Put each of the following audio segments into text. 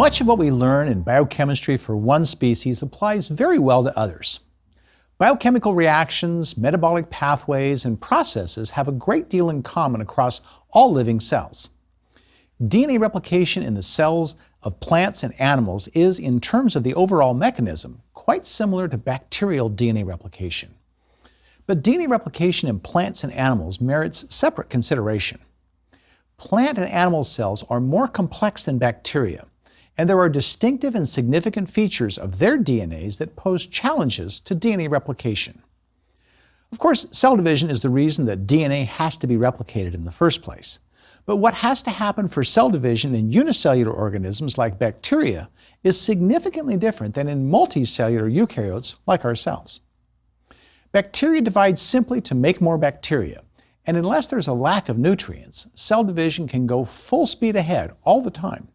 Much of what we learn in biochemistry for one species applies very well to others. Biochemical reactions, metabolic pathways, and processes have a great deal in common across all living cells. DNA replication in the cells of plants and animals is, in terms of the overall mechanism, quite similar to bacterial DNA replication. But DNA replication in plants and animals merits separate consideration. Plant and animal cells are more complex than bacteria, and there are distinctive and significant features of their DNAs that pose challenges to DNA replication. Of course, cell division is the reason that DNA has to be replicated in the first place. But what has to happen for cell division in unicellular organisms like bacteria is significantly different than in multicellular eukaryotes like our cells. Bacteria divide simply to make more bacteria, and unless there's a lack of nutrients, cell division can go full speed ahead all the time.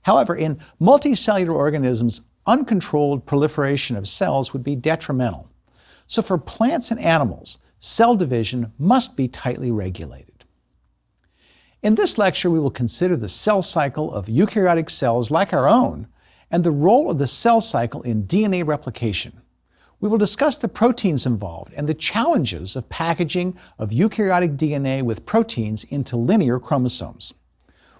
However, in multicellular organisms, uncontrolled proliferation of cells would be detrimental. So for plants and animals, cell division must be tightly regulated. In this lecture, we will consider the cell cycle of eukaryotic cells like our own and the role of the cell cycle in DNA replication. We will discuss the proteins involved and the challenges of packaging of eukaryotic DNA with proteins into linear chromosomes.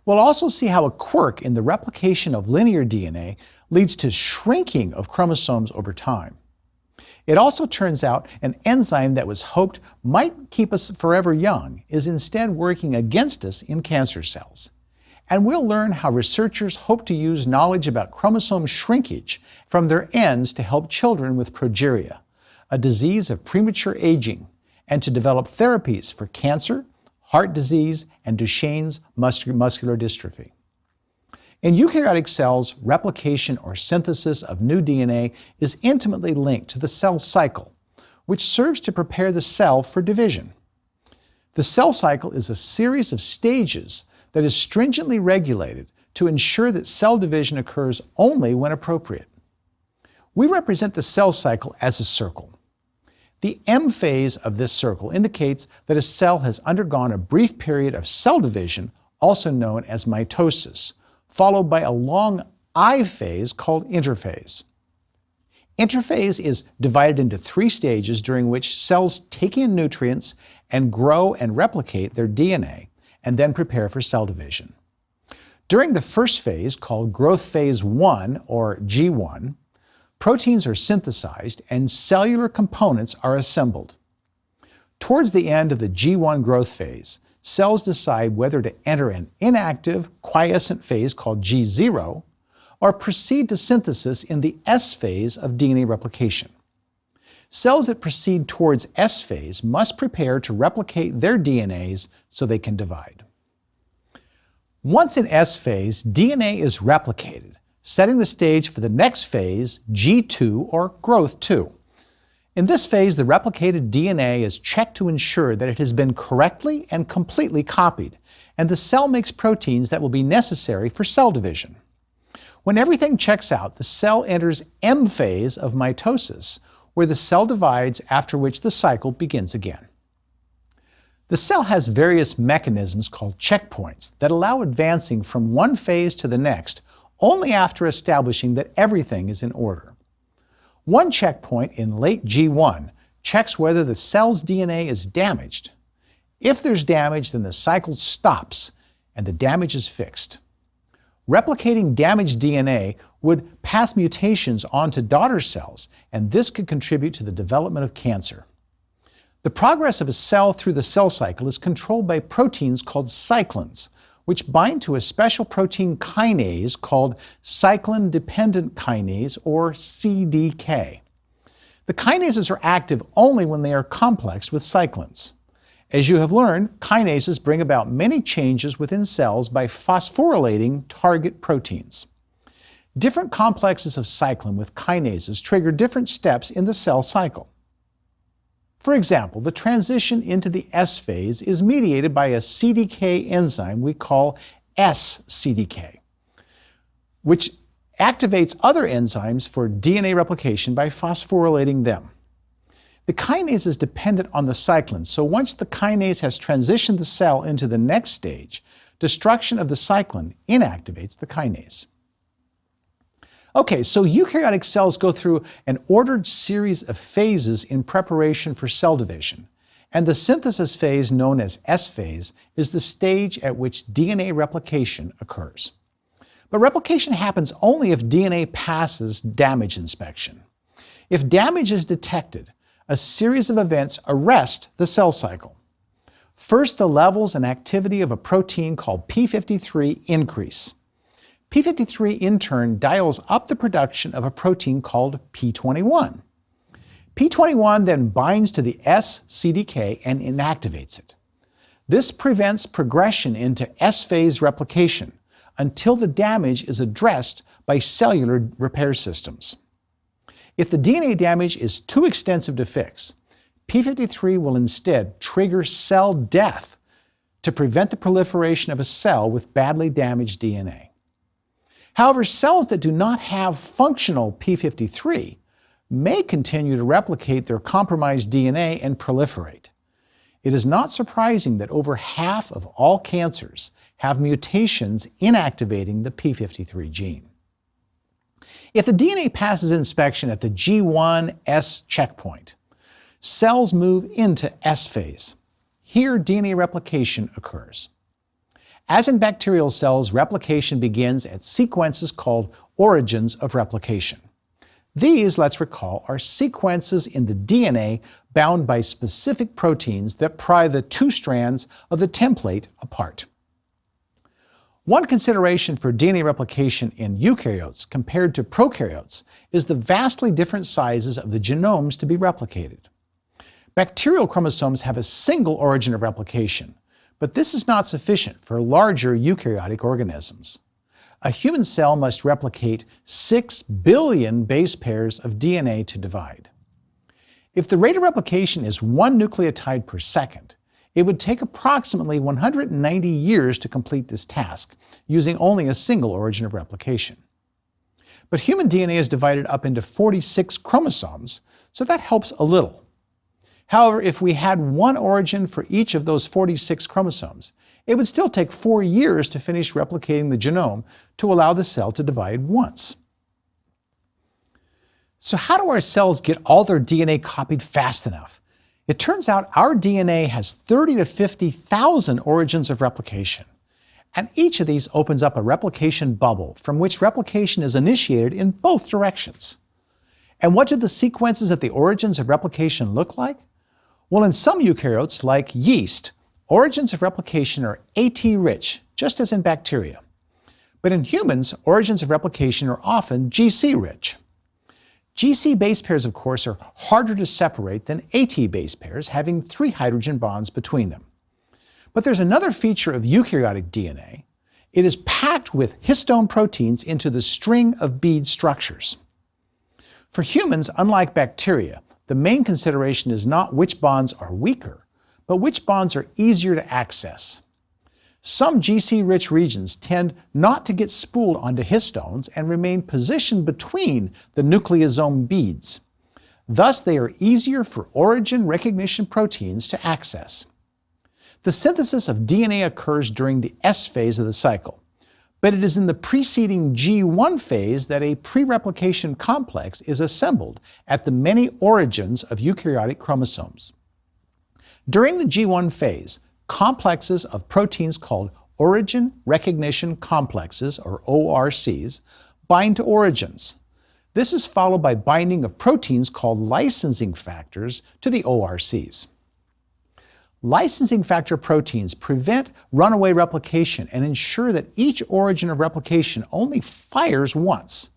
We'll also see how a quirk in the replication of linear DNA leads to shrinking of chromosomes over time. It also turns out an enzyme that was hoped might keep us forever young is instead working against us in cancer cells. And we'll learn how researchers hope to use knowledge about chromosome shrinkage from their ends to help children with progeria, a disease of premature aging, and to develop therapies for cancer, heart disease, and Duchenne's muscular dystrophy. In eukaryotic cells, replication or synthesis of new DNA is intimately linked to the cell cycle, which serves to prepare the cell for division. The cell cycle is a series of stages that is stringently regulated to ensure that cell division occurs only when appropriate. We represent the cell cycle as a circle. The M phase of this circle indicates that a cell has undergone a brief period of cell division, also known as mitosis, followed by a long I phase called interphase. Interphase is divided into 3 stages during which cells take in nutrients and grow and replicate their DNA, and then prepare for cell division. During the first phase, called growth phase 1 or G1, proteins are synthesized and cellular components are assembled. Towards the end of the G1 growth phase, cells decide whether to enter an inactive, quiescent phase called G0 or proceed to synthesis in the S phase of DNA replication. Cells that proceed towards S phase must prepare to replicate their DNAs so they can divide. Once in S phase, DNA is replicated, setting the stage for the next phase, G2 or growth 2. In this phase, the replicated DNA is checked to ensure that it has been correctly and completely copied, and the cell makes proteins that will be necessary for cell division. When everything checks out, the cell enters M phase of mitosis, where the cell divides, after which the cycle begins again. The cell has various mechanisms called checkpoints that allow advancing from one phase to the next only after establishing that everything is in order. One checkpoint in late G1 checks whether the cell's DNA is damaged. If there's damage, then the cycle stops and the damage is fixed. Replicating damaged DNA would pass mutations onto daughter cells, and this could contribute to the development of cancer. The progress of a cell through the cell cycle is controlled by proteins called cyclins, which bind to a special protein kinase called cyclin-dependent kinase, or CDK. The kinases are active only when they are complexed with cyclins. As you have learned, kinases bring about many changes within cells by phosphorylating target proteins. Different complexes of cyclin with kinases trigger different steps in the cell cycle. For example, the transition into the S phase is mediated by a CDK enzyme we call SCDK, which activates other enzymes for DNA replication by phosphorylating them. The kinase is dependent on the cyclin, so once the kinase has transitioned the cell into the next stage, destruction of the cyclin inactivates the kinase. Okay, so eukaryotic cells go through an ordered series of phases in preparation for cell division, and the synthesis phase, known as S phase, is the stage at which DNA replication occurs. But replication happens only if DNA passes damage inspection. If damage is detected, a series of events arrest the cell cycle. First, the levels and activity of a protein called p53 increase. p53 in turn dials up the production of a protein called p21. p21 then binds to the S-CDK and inactivates it. This prevents progression into S-phase replication until the damage is addressed by cellular repair systems. If the DNA damage is too extensive to fix, p53 will instead trigger cell death to prevent the proliferation of a cell with badly damaged DNA. However, cells that do not have functional p53 may continue to replicate their compromised DNA and proliferate. It is not surprising that over half of all cancers have mutations inactivating the p53 gene. If the DNA passes inspection at the G1-S checkpoint, cells move into S phase. Here, DNA replication occurs. As in bacterial cells, replication begins at sequences called origins of replication. These, let's recall, are sequences in the DNA bound by specific proteins that pry the two strands of the template apart. One consideration for DNA replication in eukaryotes compared to prokaryotes is the vastly different sizes of the genomes to be replicated. Bacterial chromosomes have a single origin of replication, but this is not sufficient for larger eukaryotic organisms. A human cell must replicate 6 billion base pairs of DNA to divide. If the rate of replication is 1 nucleotide per second, it would take approximately 190 years to complete this task, using only a single origin of replication. But human DNA is divided up into 46 chromosomes, so that helps a little. However, if we had one origin for each of those 46 chromosomes, it would still take 4 years to finish replicating the genome to allow the cell to divide once. So how do our cells get all their DNA copied fast enough? It turns out our DNA has 30 to 50,000 origins of replication, and each of these opens up a replication bubble from which replication is initiated in both directions. And what do the sequences at the origins of replication look like? Well, in some eukaryotes, like yeast, origins of replication are AT-rich, just as in bacteria. But in humans, origins of replication are often GC-rich. GC base pairs, of course, are harder to separate than AT base pairs, having 3 hydrogen bonds between them. But there's another feature of eukaryotic DNA. It is packed with histone proteins into the string of bead structures. For humans, unlike bacteria, the main consideration is not which bonds are weaker, but which bonds are easier to access. Some GC-rich regions tend not to get spooled onto histones and remain positioned between the nucleosome beads. Thus, they are easier for origin recognition proteins to access. The synthesis of DNA occurs during the S phase of the cycle, but it is in the preceding G1 phase that a pre-replication complex is assembled at the many origins of eukaryotic chromosomes. During the G1 phase, complexes of proteins called origin recognition complexes, or ORCs, bind to origins. This is followed by binding of proteins called licensing factors to the ORCs. Licensing factor proteins prevent runaway replication and ensure that each origin of replication only fires once.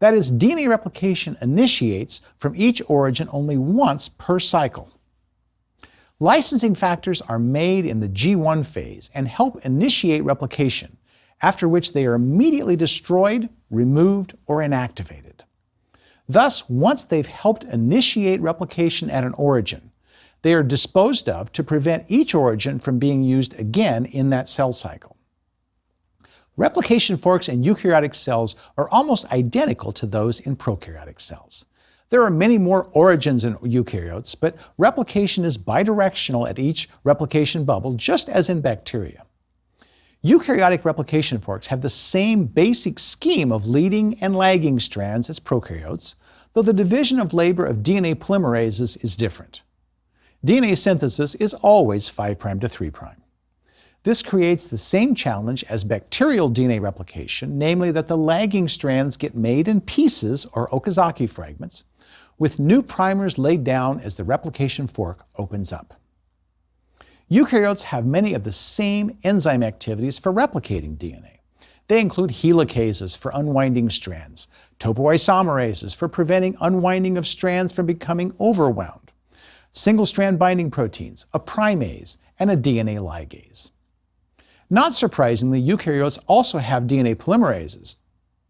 That is, DNA replication initiates from each origin only once per cycle. Licensing factors are made in the G1 phase and help initiate replication, after which they are immediately destroyed, removed, or inactivated. Thus, once they've helped initiate replication at an origin, they are disposed of to prevent each origin from being used again in that cell cycle. Replication forks in eukaryotic cells are almost identical to those in prokaryotic cells. There are many more origins in eukaryotes, but replication is bidirectional at each replication bubble, just as in bacteria. Eukaryotic replication forks have the same basic scheme of leading and lagging strands as prokaryotes, though the division of labor of DNA polymerases is different. DNA synthesis is always 5' to 3'. This creates the same challenge as bacterial DNA replication, namely that the lagging strands get made in pieces or Okazaki fragments, with new primers laid down as the replication fork opens up. Eukaryotes have many of the same enzyme activities for replicating DNA. They include helicases for unwinding strands, topoisomerases for preventing unwinding of strands from becoming overwound, single-strand binding proteins, a primase, and a DNA ligase. Not surprisingly, eukaryotes also have DNA polymerases,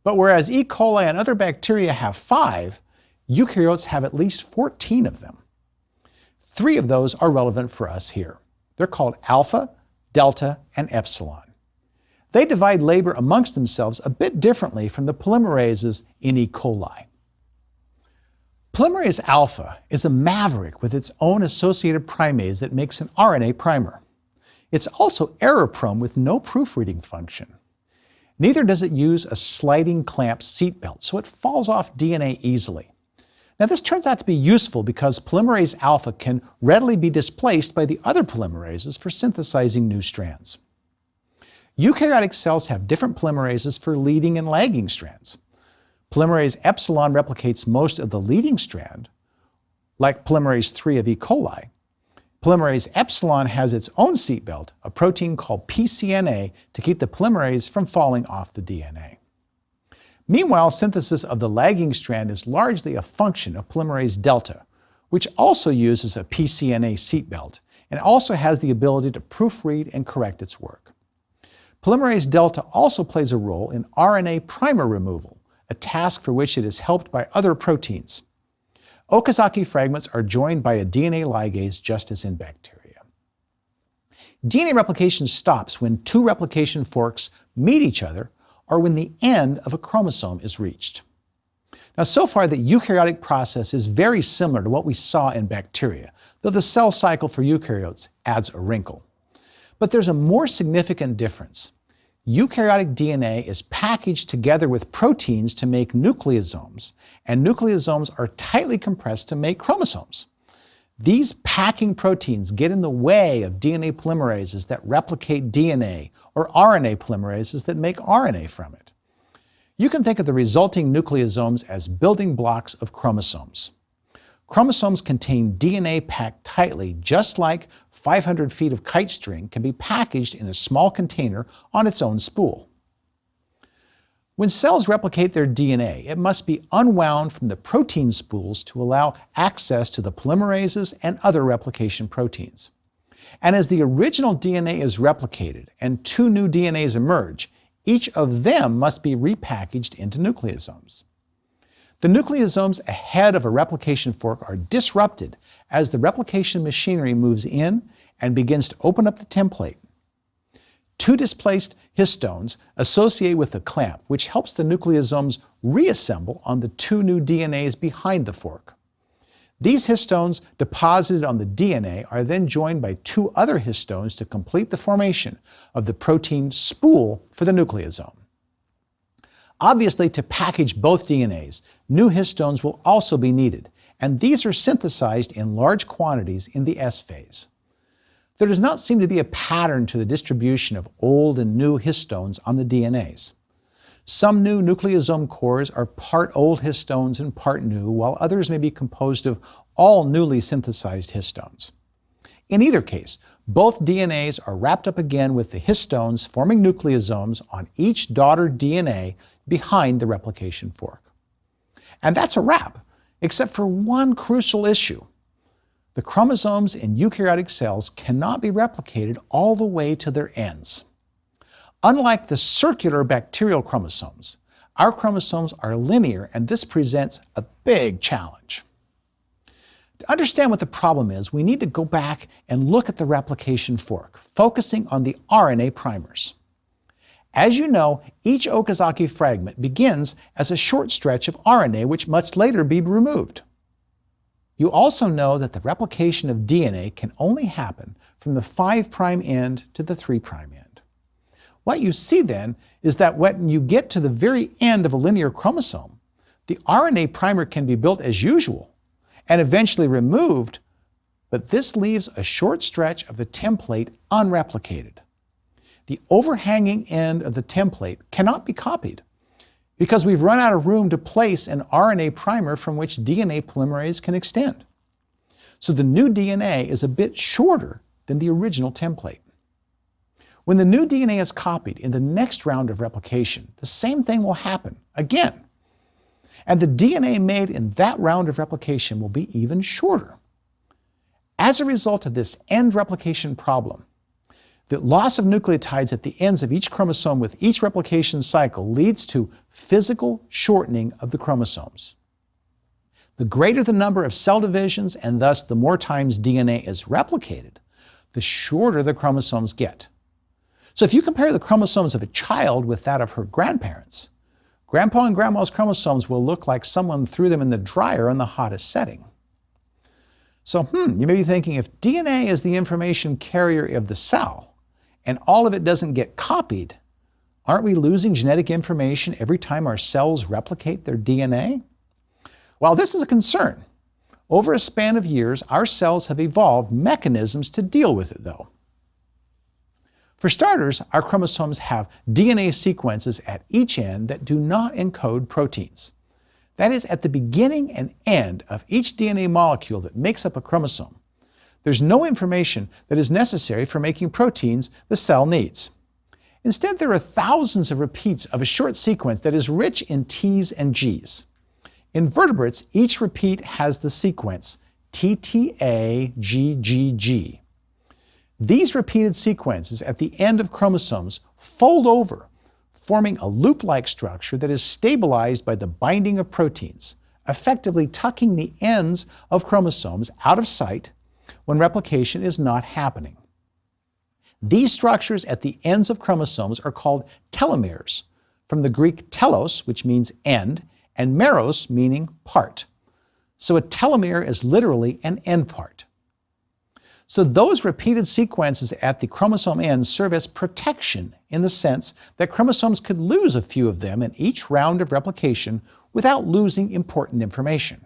but whereas E. coli and other bacteria have 5, eukaryotes have at least 14 of them. 3 of those are relevant for us here. They're called alpha, delta, and epsilon. They divide labor amongst themselves a bit differently from the polymerases in E. coli. Polymerase alpha is a maverick with its own associated primase that makes an RNA primer. It's also error-prone with no proofreading function. Neither does it use a sliding clamp seatbelt, so it falls off DNA easily. Now this turns out to be useful because polymerase alpha can readily be displaced by the other polymerases for synthesizing new strands. Eukaryotic cells have different polymerases for leading and lagging strands. Polymerase epsilon replicates most of the leading strand, like polymerase 3 of E. coli. Polymerase epsilon has its own seatbelt, a protein called pCNA, to keep the polymerase from falling off the DNA. Meanwhile, synthesis of the lagging strand is largely a function of polymerase delta, which also uses a pCNA seatbelt and also has the ability to proofread and correct its work. Polymerase delta also plays a role in RNA primer removal, a task for which it is helped by other proteins. Okazaki fragments are joined by a DNA ligase just as in bacteria. DNA replication stops when 2 replication forks meet each other or when the end of a chromosome is reached. Now, so far the eukaryotic process is very similar to what we saw in bacteria, though the cell cycle for eukaryotes adds a wrinkle. But there's a more significant difference. Eukaryotic DNA is packaged together with proteins to make nucleosomes, and nucleosomes are tightly compressed to make chromosomes. These packing proteins get in the way of DNA polymerases that replicate DNA or RNA polymerases that make RNA from it. You can think of the resulting nucleosomes as building blocks of chromosomes. Chromosomes contain DNA packed tightly, just like 500 feet of kite string can be packaged in a small container on its own spool. When cells replicate their DNA, it must be unwound from the protein spools to allow access to the polymerases and other replication proteins. And as the original DNA is replicated and 2 new DNAs emerge, each of them must be repackaged into nucleosomes. The nucleosomes ahead of a replication fork are disrupted as the replication machinery moves in and begins to open up the template. 2 displaced histones associate with the clamp, which helps the nucleosomes reassemble on the 2 new DNAs behind the fork. These histones deposited on the DNA are then joined by 2 other histones to complete the formation of the protein spool for the nucleosome. Obviously, to package both DNAs, new histones will also be needed, and these are synthesized in large quantities in the S phase. There does not seem to be a pattern to the distribution of old and new histones on the DNAs. Some new nucleosome cores are part old histones and part new, while others may be composed of all newly synthesized histones. In either case, both DNAs are wrapped up again with the histones forming nucleosomes on each daughter DNA behind the replication fork. And that's a wrap, except for one crucial issue. The chromosomes in eukaryotic cells cannot be replicated all the way to their ends. Unlike the circular bacterial chromosomes, our chromosomes are linear, and this presents a big challenge. To understand what the problem is, we need to go back and look at the replication fork, focusing on the RNA primers. As you know, each Okazaki fragment begins as a short stretch of RNA which must later be removed. You also know that the replication of DNA can only happen from the 5' end to the 3' end. What you see then is that when you get to the very end of a linear chromosome, the RNA primer can be built as usual and eventually removed, but this leaves a short stretch of the template unreplicated. The overhanging end of the template cannot be copied because we've run out of room to place an RNA primer from which DNA polymerase can extend. So the new DNA is a bit shorter than the original template. When the new DNA is copied in the next round of replication, the same thing will happen again. And the DNA made in that round of replication will be even shorter. As a result of this end replication problem, the loss of nucleotides at the ends of each chromosome with each replication cycle leads to physical shortening of the chromosomes. The greater the number of cell divisions, and thus the more times DNA is replicated, the shorter the chromosomes get. So if you compare the chromosomes of a child with that of her grandparents, Grandpa and Grandma's chromosomes will look like someone threw them in the dryer in the hottest setting. So, you may be thinking, if DNA is the information carrier of the cell, and all of it doesn't get copied, aren't we losing genetic information every time our cells replicate their DNA? While this is a concern, over a span of years, our cells have evolved mechanisms to deal with it, though. For starters, our chromosomes have DNA sequences at each end that do not encode proteins. That is, at the beginning and end of each DNA molecule that makes up a chromosome, there's no information that is necessary for making proteins the cell needs. Instead, there are thousands of repeats of a short sequence that is rich in T's and G's. In vertebrates, each repeat has the sequence TTAGGG. These repeated sequences at the end of chromosomes fold over, forming a loop-like structure that is stabilized by the binding of proteins, effectively tucking the ends of chromosomes out of sight when replication is not happening. These structures at the ends of chromosomes are called telomeres, from the Greek telos, which means end, and meros, meaning part. So a telomere is literally an end part. So those repeated sequences at the chromosome ends serve as protection in the sense that chromosomes could lose a few of them in each round of replication without losing important information.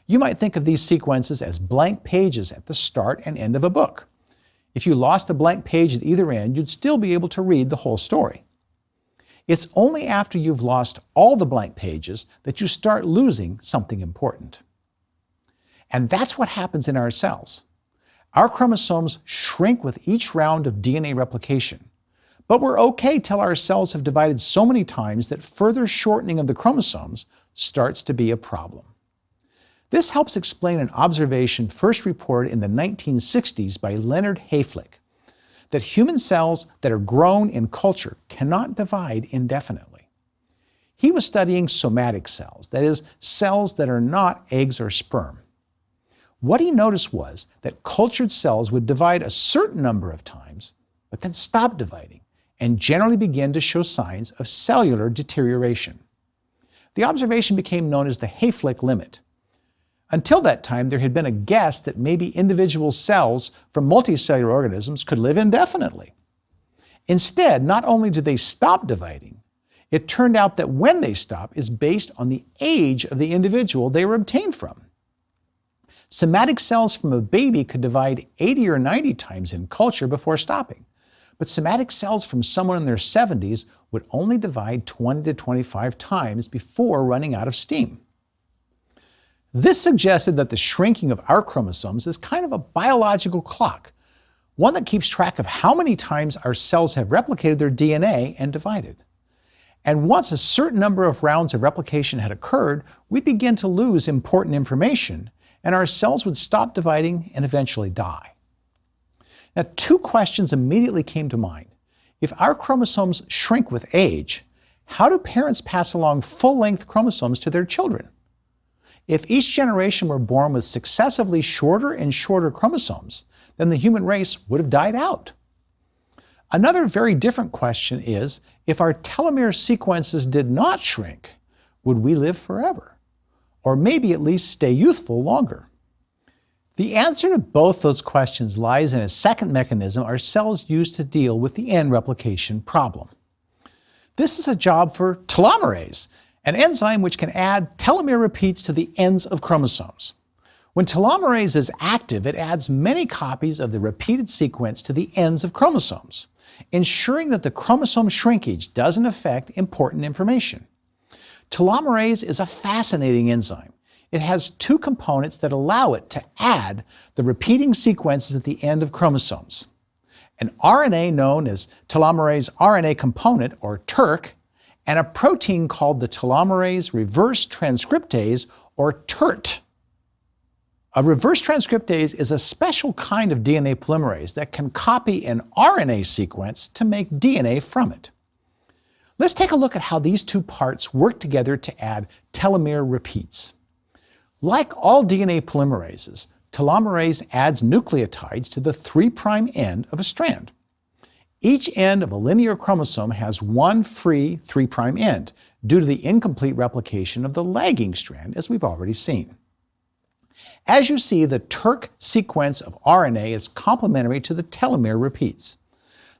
You might think of these sequences as blank pages at the start and end of a book. If you lost a blank page at either end, you'd still be able to read the whole story. It's only after you've lost all the blank pages that you start losing something important. And that's what happens in our cells. Our chromosomes shrink with each round of DNA replication, but we're okay till our cells have divided so many times that further shortening of the chromosomes starts to be a problem. This helps explain an observation first reported in the 1960s by Leonard Hayflick, that human cells that are grown in culture cannot divide indefinitely. He was studying somatic cells, that is, cells that are not eggs or sperm. What he noticed was that cultured cells would divide a certain number of times, but then stop dividing and generally begin to show signs of cellular deterioration. The observation became known as the Hayflick limit. Until that time, there had been a guess that maybe individual cells from multicellular organisms could live indefinitely. Instead, not only did they stop dividing, it turned out that when they stop is based on the age of the individual they were obtained from. Somatic cells from a baby could divide 80 or 90 times in culture before stopping, but somatic cells from someone in their 70s would only divide 20 to 25 times before running out of steam. This suggested that the shrinking of our chromosomes is kind of a biological clock, one that keeps track of how many times our cells have replicated their DNA and divided. And once a certain number of rounds of replication had occurred, we'd begin to lose important information, and our cells would stop dividing and eventually die. Now, two questions immediately came to mind. If our chromosomes shrink with age, how do parents pass along full-length chromosomes to their children? If each generation were born with successively shorter and shorter chromosomes, then the human race would have died out. Another very different question is, if our telomere sequences did not shrink, would we live forever? Or maybe at least stay youthful longer? The answer to both those questions lies in a second mechanism our cells use to deal with the end replication problem. This is a job for telomerase, an enzyme which can add telomere repeats to the ends of chromosomes. When telomerase is active, it adds many copies of the repeated sequence to the ends of chromosomes, ensuring that the chromosome shrinkage doesn't affect important information. Telomerase is a fascinating enzyme. It has two components that allow it to add the repeating sequences at the end of chromosomes: an RNA known as telomerase RNA component, or TERC, and a protein called the telomerase reverse transcriptase, or TERT. A reverse transcriptase is a special kind of DNA polymerase that can copy an RNA sequence to make DNA from it. Let's take a look at how these two parts work together to add telomere repeats. Like all DNA polymerases, telomerase adds nucleotides to the 3' end of a strand. Each end of a linear chromosome has one free 3' end, due to the incomplete replication of the lagging strand, as we've already seen. As you see, the TERC sequence of RNA is complementary to the telomere repeats.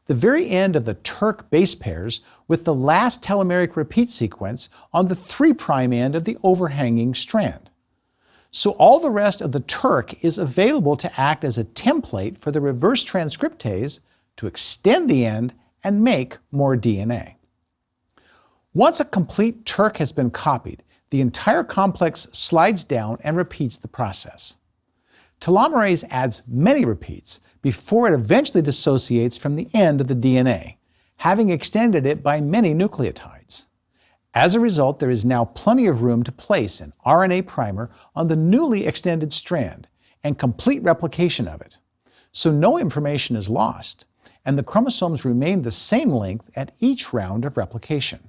The very end of the TERC base pairs with the last telomeric repeat sequence on the 3' end of the overhanging strand. So all the rest of the TERC is available to act as a template for the reverse transcriptase to extend the end and make more DNA. Once a complete TERC has been copied, the entire complex slides down and repeats the process. Telomerase adds many repeats before it eventually dissociates from the end of the DNA, having extended it by many nucleotides. As a result, there is now plenty of room to place an RNA primer on the newly extended strand and complete replication of it. So no information is lost, and the chromosomes remain the same length at each round of replication.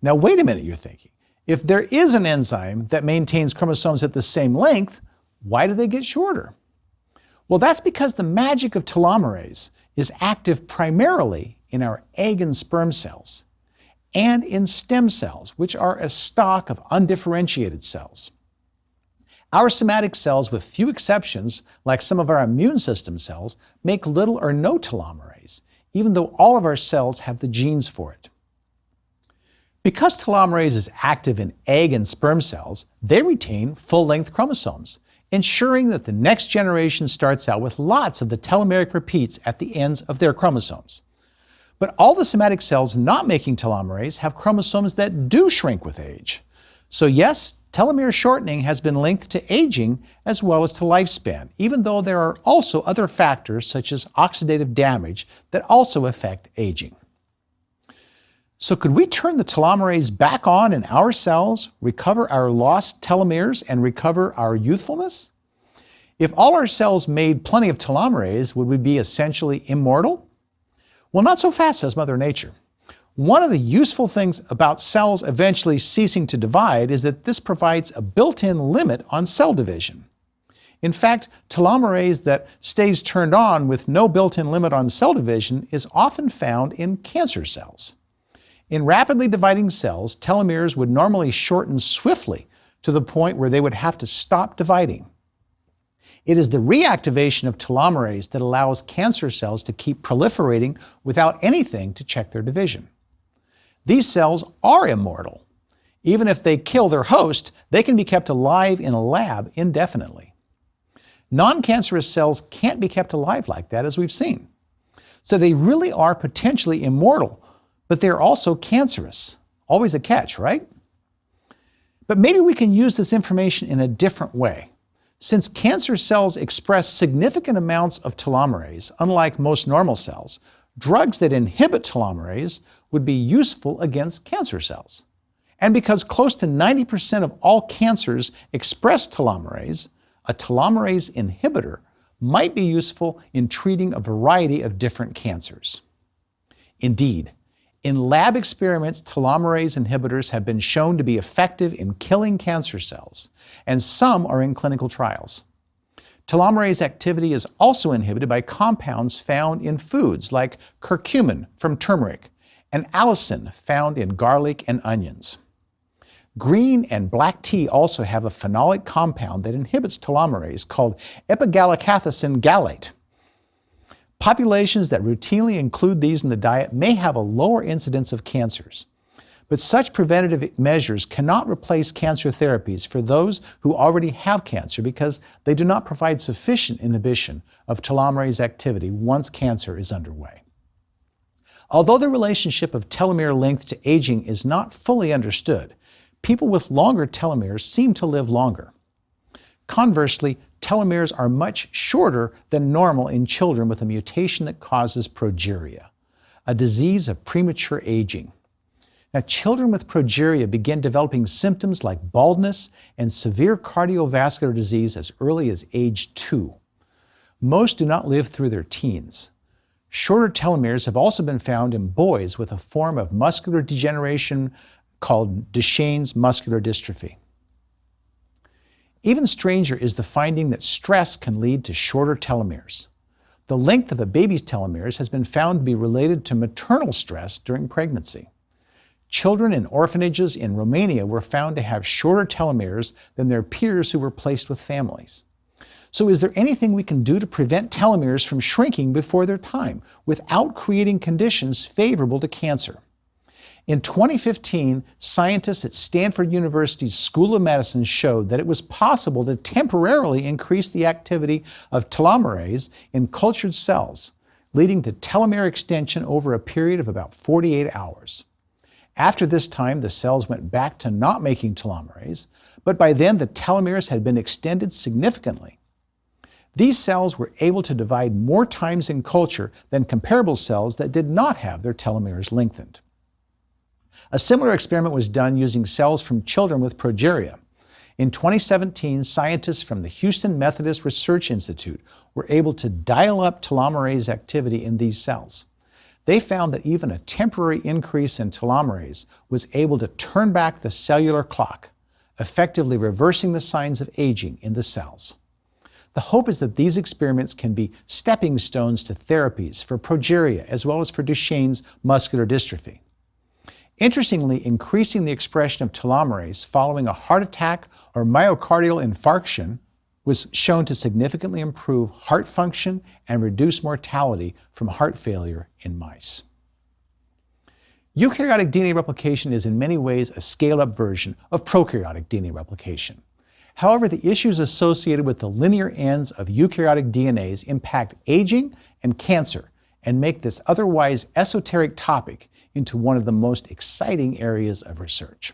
Now wait a minute, you're thinking. If there is an enzyme that maintains chromosomes at the same length, why do they get shorter? Well, that's because the magic of telomerase is active primarily in our egg and sperm cells and in stem cells, which are a stock of undifferentiated cells. Our somatic cells, with few exceptions, like some of our immune system cells, make little or no telomerase, even though all of our cells have the genes for it. Because telomerase is active in egg and sperm cells, they retain full-length chromosomes, ensuring that the next generation starts out with lots of the telomeric repeats at the ends of their chromosomes. But all the somatic cells not making telomerase have chromosomes that do shrink with age. So yes, telomere shortening has been linked to aging as well as to lifespan, even though there are also other factors such as oxidative damage that also affect aging. So could we turn the telomerase back on in our cells, recover our lost telomeres, and recover our youthfulness? If all our cells made plenty of telomerase, would we be essentially immortal? Well, not so fast, says Mother Nature. One of the useful things about cells eventually ceasing to divide is that this provides a built-in limit on cell division. In fact, telomerase that stays turned on with no built-in limit on cell division is often found in cancer cells. In rapidly dividing cells, telomeres would normally shorten swiftly to the point where they would have to stop dividing. It is the reactivation of telomerase that allows cancer cells to keep proliferating without anything to check their division. These cells are immortal. Even if they kill their host, they can be kept alive in a lab indefinitely. Non-cancerous cells can't be kept alive like that, as we've seen. So they really are potentially immortal, but they're also cancerous. Always a catch, right? But maybe we can use this information in a different way. Since cancer cells express significant amounts of telomerase, unlike most normal cells, drugs that inhibit telomerase would be useful against cancer cells. And because close to 90% of all cancers express telomerase, a telomerase inhibitor might be useful in treating a variety of different cancers. Indeed, in lab experiments, telomerase inhibitors have been shown to be effective in killing cancer cells, and some are in clinical trials. Telomerase activity is also inhibited by compounds found in foods like curcumin from turmeric and allicin found in garlic and onions. Green and black tea also have a phenolic compound that inhibits telomerase called epigallocatechin gallate. Populations that routinely include these in the diet may have a lower incidence of cancers. But such preventative measures cannot replace cancer therapies for those who already have cancer because they do not provide sufficient inhibition of telomerase activity once cancer is underway. Although the relationship of telomere length to aging is not fully understood, people with longer telomeres seem to live longer. Conversely, telomeres are much shorter than normal in children with a mutation that causes progeria, a disease of premature aging. Now, children with progeria begin developing symptoms like baldness and severe cardiovascular disease as early as age 2. Most do not live through their teens. Shorter telomeres have also been found in boys with a form of muscular degeneration called Duchenne's muscular dystrophy. Even stranger is the finding that stress can lead to shorter telomeres. The length of a baby's telomeres has been found to be related to maternal stress during pregnancy. Children in orphanages in Romania were found to have shorter telomeres than their peers who were placed with families. So is there anything we can do to prevent telomeres from shrinking before their time without creating conditions favorable to cancer? In 2015, scientists at Stanford University's School of Medicine showed that it was possible to temporarily increase the activity of telomerase in cultured cells, leading to telomere extension over a period of about 48 hours. After this time, the cells went back to not making telomerase, but by then the telomeres had been extended significantly. These cells were able to divide more times in culture than comparable cells that did not have their telomeres lengthened. A similar experiment was done using cells from children with progeria. In 2017, scientists from the Houston Methodist Research Institute were able to dial up telomerase activity in these cells. They found that even a temporary increase in telomerase was able to turn back the cellular clock, effectively reversing the signs of aging in the cells. The hope is that these experiments can be stepping stones to therapies for progeria as well as for Duchenne's muscular dystrophy. Interestingly, increasing the expression of telomerase following a heart attack or myocardial infarction was shown to significantly improve heart function and reduce mortality from heart failure in mice. Eukaryotic DNA replication is in many ways a scaled-up version of prokaryotic DNA replication. However, the issues associated with the linear ends of eukaryotic DNAs impact aging and cancer and make this otherwise esoteric topic into one of the most exciting areas of research.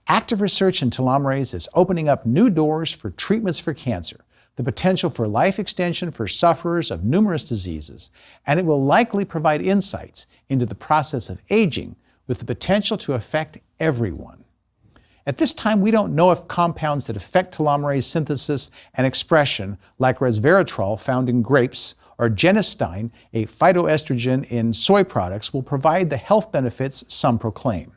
Active research in telomerase is opening up new doors for treatments for cancer, the potential for life extension for sufferers of numerous diseases, and it will likely provide insights into the process of aging with the potential to affect everyone. At this time, we don't know if compounds that affect telomerase synthesis and expression, like resveratrol found in grapes, or genistein, a phytoestrogen in soy products, will provide the health benefits some proclaim.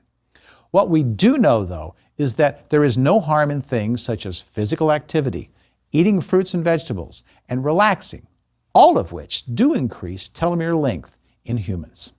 What we do know, though, is that there is no harm in things such as physical activity, eating fruits and vegetables, and relaxing, all of which do increase telomere length in humans.